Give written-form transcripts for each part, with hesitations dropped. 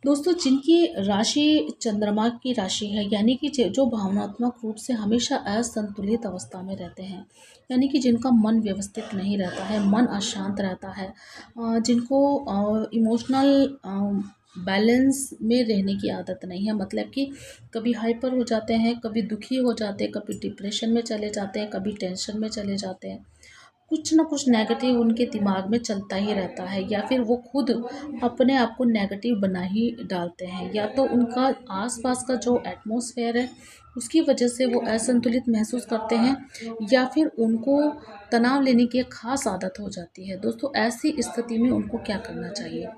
दोस्तों, जिनकी राशि चंद्रमा की राशि है, यानी कि जो भावनात्मक रूप से हमेशा असंतुलित अवस्था में रहते हैं, यानी कि जिनका मन व्यवस्थित नहीं रहता है, मन अशांत रहता है, जिनको इमोशनल बैलेंस में रहने की आदत नहीं है, मतलब कि कभी हाइपर हो जाते हैं, कभी दुखी हो जाते हैं, कभी डिप्रेशन में चले जाते हैं, कभी टेंशन में चले जाते हैं। कुछ ना कुछ नेगेटिव उनके दिमाग में चलता ही रहता है, या फिर वो खुद अपने आप को नेगेटिव बना ही डालते हैं, या तो उनका आसपास का जो एटमॉस्फेयर है उसकी वजह से वो असंतुलित महसूस करते हैं, या फिर उनको तनाव लेने की एक खास आदत हो जाती है। दोस्तों, ऐसी स्थिति में उनको क्या करना चाहिए?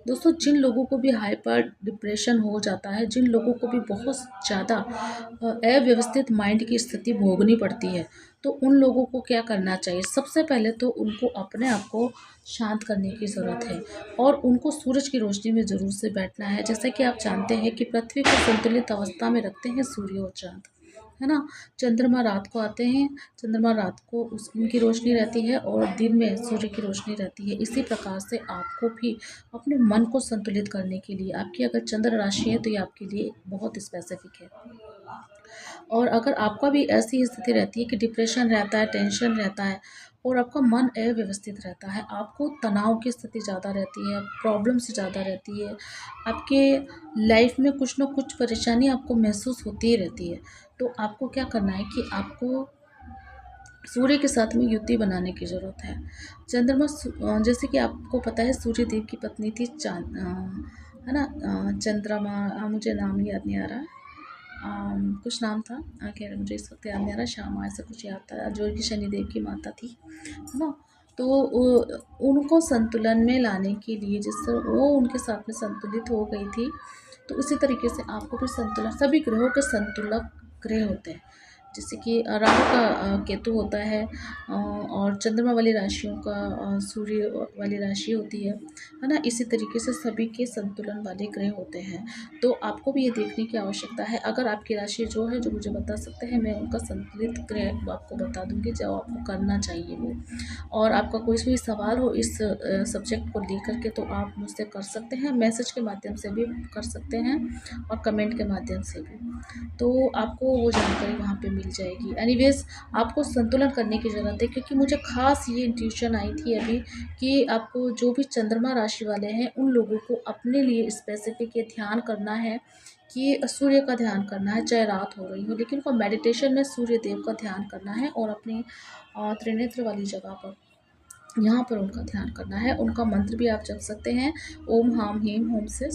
दोस्तों, जिन लोगों को भी हाइपर डिप्रेशन हो जाता है, जिन लोगों को भी बहुत ज़्यादा अव्यवस्थित माइंड की स्थिति भोगनी पड़ती है, तो उन लोगों को क्या करना चाहिए? सबसे पहले तो उनको अपने आप को शांत करने की ज़रूरत है, और उनको सूरज की रोशनी में ज़रूर से बैठना है। जैसा कि आप जानते हैं कि पृथ्वी को संतुलित अवस्था में रखते हैं सूर्य और चाँद, है ना? चंद्रमा रात को आते हैं, चंद्रमा रात को उस उनकी रोशनी रहती है और दिन में सूर्य की रोशनी रहती है। इसी प्रकार से आपको भी अपने मन को संतुलित करने के लिए, आपकी अगर चंद्र राशि है तो ये आपके लिए बहुत स्पेसिफिक है। और अगर आपका भी ऐसी स्थिति रहती है कि डिप्रेशन रहता है, टेंशन रहता है और आपका मन अव्यवस्थित रहता है, आपको तनाव की स्थिति ज़्यादा रहती है, प्रॉब्लम्स ज़्यादा रहती है, आपके लाइफ में कुछ ना कुछ परेशानी आपको महसूस होती ही रहती है, तो आपको क्या करना है कि आपको सूर्य के साथ में युति बनाने की ज़रूरत है। जैसे कि आपको पता है, सूर्य देव की पत्नी थी है ना? चंद्रमा, मुझे नाम याद नहीं आ रहा है। कुछ नाम था, खैर मुझे इस वक्त याद नहीं आ रहा, श्यामा ऐसा कुछ याद था, जो कि शनिदेव की माता थी, है ना? तो उनको संतुलन में लाने के लिए, जिससे वो उनके साथ में संतुलित हो गई थी, तो उसी तरीके से आपको भी संतुलन, सभी ग्रहों के संतुलक ग्रह होते हैं। जैसे कि राहु का केतु होता है, और चंद्रमा वाली राशियों का सूर्य वाली राशि होती है ना? इसी तरीके से सभी के संतुलन वाले ग्रह होते हैं। तो आपको भी ये देखने की आवश्यकता है। अगर आपकी राशि जो है, जो मुझे बता सकते हैं, मैं उनका संतुलित ग्रह आपको बता दूँगी जो आपको करना चाहिए वो। और आपका कोई भी सवाल हो इस सब्जेक्ट को लेकर के, तो आप मुझसे कर सकते हैं, मैसेज के माध्यम से भी कर सकते हैं और कमेंट के माध्यम से भी। तो आपको वो जानकारी वहाँ पे मिल जाएगी। एनीवेज़, आपको संतुलन करने की ज़रूरत है, क्योंकि मुझे ख़ास ये इंट्यूशन आई थी अभी कि आपको जो भी चंद्रमा राशि वाले हैं, उन लोगों को अपने लिए स्पेसिफ़िक ये ध्यान करना है कि सूर्य का ध्यान करना है, चाहे रात हो रही हो, लेकिन उनको मेडिटेशन में सूर्य देव का ध्यान करना है, और अपनी त्रिनेत्र वाली जगह पर, यहाँ पर उनका ध्यान करना है। उनका मंत्र भी आप जप सकते हैं, ओम हाम हीम होम से